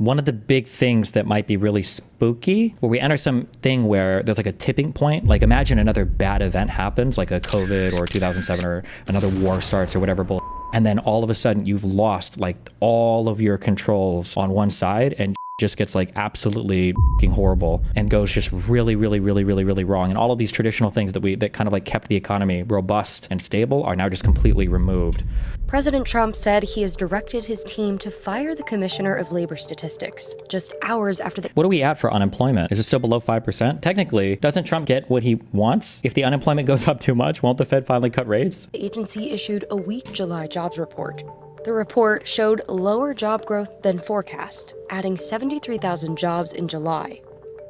One of the big things that might be really spooky, where we enter something where there's like a tipping point, like imagine another bad event happens, like a COVID or 2007 or another war starts or whatever bull, and then all of a sudden you've lost like all of your controls on one side and just gets like absolutely horrible and goes just really wrong. And all of these traditional things that kind of like kept the economy robust and stable are now just completely removed. President Trump said he has directed his team to fire the Commissioner of Labor Statistics just hours after the— What are we at for unemployment? Is it still below 5%? Technically, doesn't Trump get what he wants? If the unemployment goes up too much, won't the Fed finally cut rates? The agency issued a weak July jobs report. The report showed lower job growth than forecast, adding 73,000 jobs in July,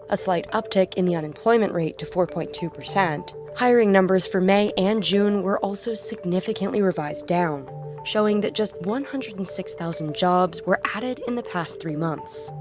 a slight uptick in the unemployment rate to 4.2%. Hiring numbers for May and June were also significantly revised down, showing that just 106,000 jobs were added in the past 3 months.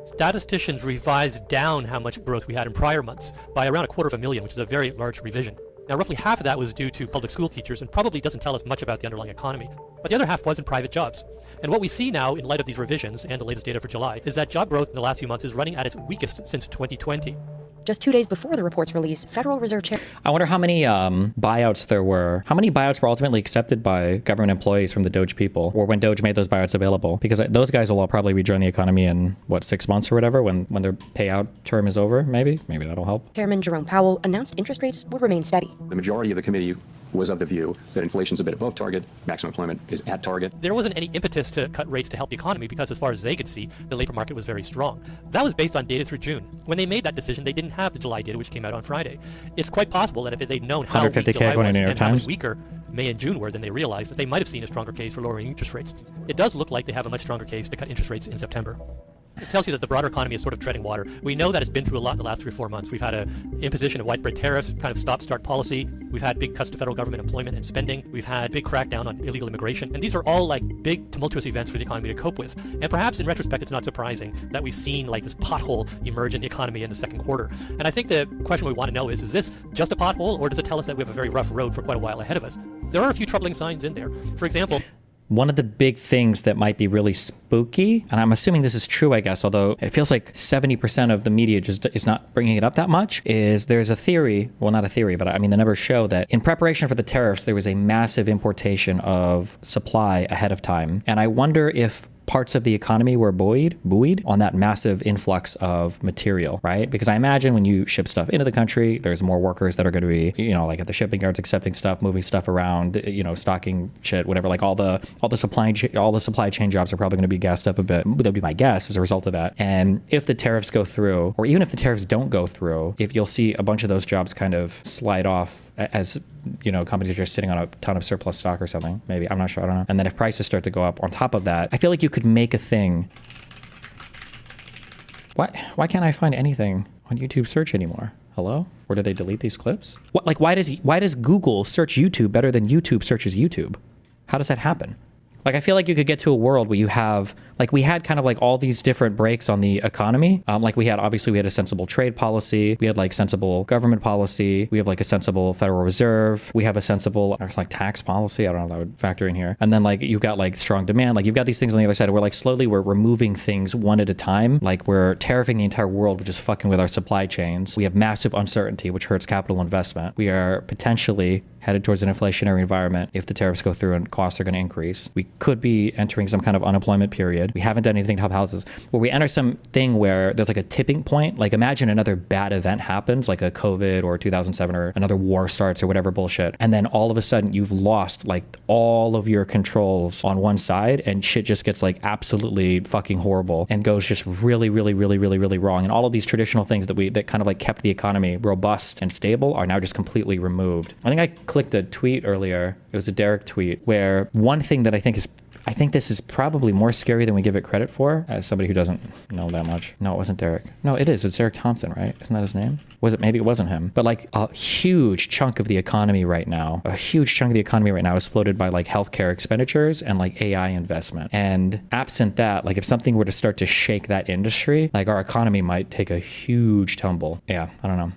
Statisticians revised down how much growth we had in prior months by around 250,000, which is a very large revision. Now, roughly half of that was due to public school teachers and probably doesn't tell us much about the underlying economy. But the other half was in private jobs. And what we see now, in light of these revisions and the latest data for July, is that job growth in the last few months is running at its weakest since 2020. Just 2 days before the report's release, Federal Reserve Chair— I wonder how many buyouts there were. How many buyouts were ultimately accepted by government employees from the Doge people, or when Doge made those buyouts available? Because those guys will all probably rejoin the economy in, what, 6 months or whatever, when their payout term is over, maybe? Maybe that'll help. Chairman Jerome Powell announced interest rates would remain steady. The majority of the committee was of the view that inflation's a bit above target, maximum employment is at target. There wasn't any impetus to cut rates to help the economy because, as far as they could see, the labor market was very strong. That was based on data through June. When they made that decision, they didn't have the July data, which came out on Friday. It's quite possible that if they'd known how weak July was and how much weaker May and June were than they realized, that they might have seen a stronger case for lowering interest rates. It does look like they have a much stronger case to cut interest rates in September. This tells you that the broader economy is sort of treading water. We know that it's been through a lot in the last 3 or 4 months. We've had an imposition of widespread tariffs, kind of stop-start policy. We've had big cuts to federal government employment and spending. We've had big crackdown on illegal immigration. And these are all like big tumultuous events for the economy to cope with. And perhaps in retrospect, it's not surprising that we've seen like this pothole emerge in the economy in the second quarter. And I think the question we want to know is this just a pothole, or does it tell us that we have a very rough road for quite a while ahead of us? There are a few troubling signs in there. For example, one of the big things that might be really spooky, and I'm assuming this is true, I guess, although it feels like 70% of the media just is not bringing it up that much, is there's a theory, well, not a theory, but I mean, the numbers show that in preparation for the tariffs, there was a massive importation of supply ahead of time. And I wonder if parts of the economy were buoyed on that massive influx of material, right? Because I imagine when you ship stuff into the country, there's more workers that are going to be, like at the shipping yards, accepting stuff, moving stuff around, stocking shit, whatever. Like all the supply chain jobs are probably going to be gassed up a bit. That'd be my guess as a result of that. And if the tariffs go through, or even if the tariffs don't go through, if you'll see a bunch of those jobs kind of slide off as companies are just sitting on a ton of surplus stock or something. Maybe, I'm not sure, I don't know. And then if prices start to go up on top of that, I feel like you could make a thing. Why can't I find anything on YouTube search anymore? Hello? Or did they delete these clips? Why does Google search YouTube better than YouTube searches YouTube? How does that happen? Like, I feel like you could get to a world where you have, like, we had kind of like all these different breaks on the economy. Like we had a sensible trade policy. We had like sensible government policy. We have like a sensible Federal Reserve. We have a sensible, like tax policy. I don't know if that would factor in here. And then like you've got like strong demand. Like you've got these things on the other side where like slowly we're removing things one at a time. Like we're tariffing the entire world, which is fucking with our supply chains. We have massive uncertainty, which hurts capital investment. We are potentially headed towards an inflationary environment if the tariffs go through and costs are going to increase. We could be entering some kind of unemployment period. We haven't done anything to help houses. Where we enter something where there's like a tipping point. Like imagine another bad event happens, like a COVID or 2007 or another war starts or whatever bullshit. And then all of a sudden you've lost like all of your controls on one side and shit just gets like absolutely fucking horrible and goes just really wrong. And all of these traditional things that kind of like kept the economy robust and stable are now just completely removed. I think I clicked a tweet earlier. It was a Derek tweet where one thing that I think this is probably more scary than we give it credit for, as somebody who doesn't know that much. No, it wasn't Derek. No, it is. It's Derek Thompson, right? Isn't that his name? Maybe it wasn't him. But like a huge chunk of the economy right now is floated by like healthcare expenditures and like AI investment. And absent that, like if something were to start to shake that industry, like our economy might take a huge tumble. Yeah, I don't know.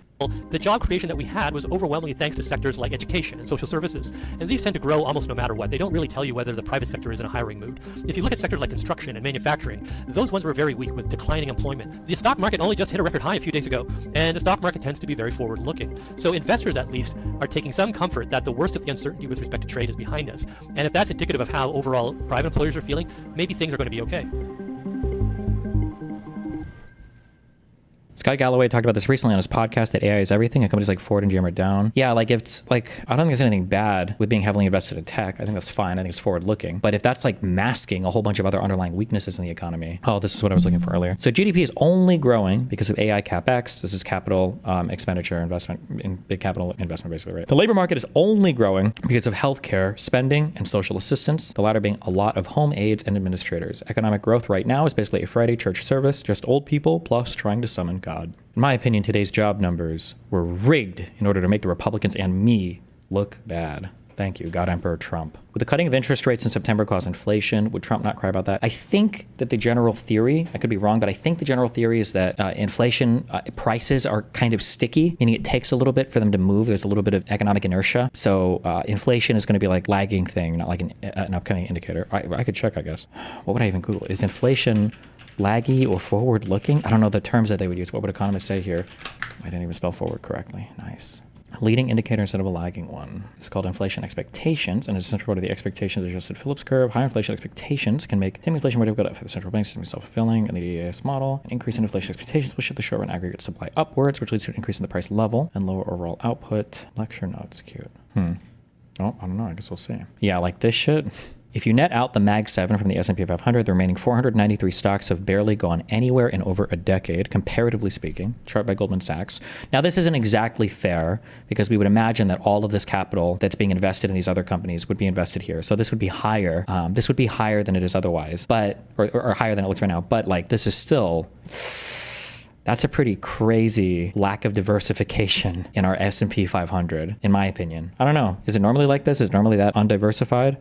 the job creation that we had was overwhelmingly thanks to sectors like education and social services. And these tend to grow almost no matter what. They don't really tell you whether the private sector is in a hiring mood. If you look at sectors like construction and manufacturing, those ones were very weak with declining employment. The stock market only just hit a record high a few days ago, and the stock market tends to be very forward-looking. So investors, at least, are taking some comfort that the worst of the uncertainty with respect to trade is behind us. And if that's indicative of how overall private employers are feeling, maybe things are going to be okay. Scott Galloway talked about this recently on his podcast that AI is everything and companies like Ford and GM are down. Yeah, like if it's like, I don't think there's anything bad with being heavily invested in tech. I think that's fine. I think it's forward looking. But if that's like masking a whole bunch of other underlying weaknesses in the economy, oh, this is what I was looking for earlier. So GDP is only growing because of AI CapEx. This is capital expenditure investment, big capital investment basically, right? The labor market is only growing because of healthcare spending and social assistance, the latter being a lot of home aides and administrators. Economic growth right now is basically a Friday church service, just old people plus trying to summon God. In my opinion, today's job numbers were rigged in order to make the Republicans and me look bad. Thank you, God Emperor Trump. Would the cutting of interest rates in September cause inflation? Would Trump not cry about that? I think that the general theory, I could be wrong, but I think the general theory is that inflation prices are kind of sticky, meaning it takes a little bit for them to move. There's a little bit of economic inertia. So inflation is going to be like lagging thing, not like an upcoming indicator. I could check, I guess. What would I even Google? Is inflation laggy or forward looking? I don't know the terms that they would use. What would economists say here? I didn't even spell forward correctly. Nice. Leading indicator instead of a lagging one. It's called inflation expectations, and it's a central part of the expectations adjusted Phillips curve. Higher inflation expectations can make inflation more difficult for the central banks to be self-fulfilling in the EAS model. An increase in inflation expectations will shift the short-run aggregate supply upwards, which leads to an increase in the price level and lower overall output. Lecture notes, cute. Oh, I don't know. I guess we'll see. Yeah, like this shit. If you net out the Mag 7 from the S&P 500, the remaining 493 stocks have barely gone anywhere in over a decade, comparatively speaking, chart by Goldman Sachs. Now, this isn't exactly fair because we would imagine that all of this capital that's being invested in these other companies would be invested here. So this would be higher. This would be higher than it is otherwise, but or higher than it looks right now. But like this is still... That's a pretty crazy lack of diversification in our S&P 500, in my opinion. I don't know. Is it normally like this? Is it normally that undiversified?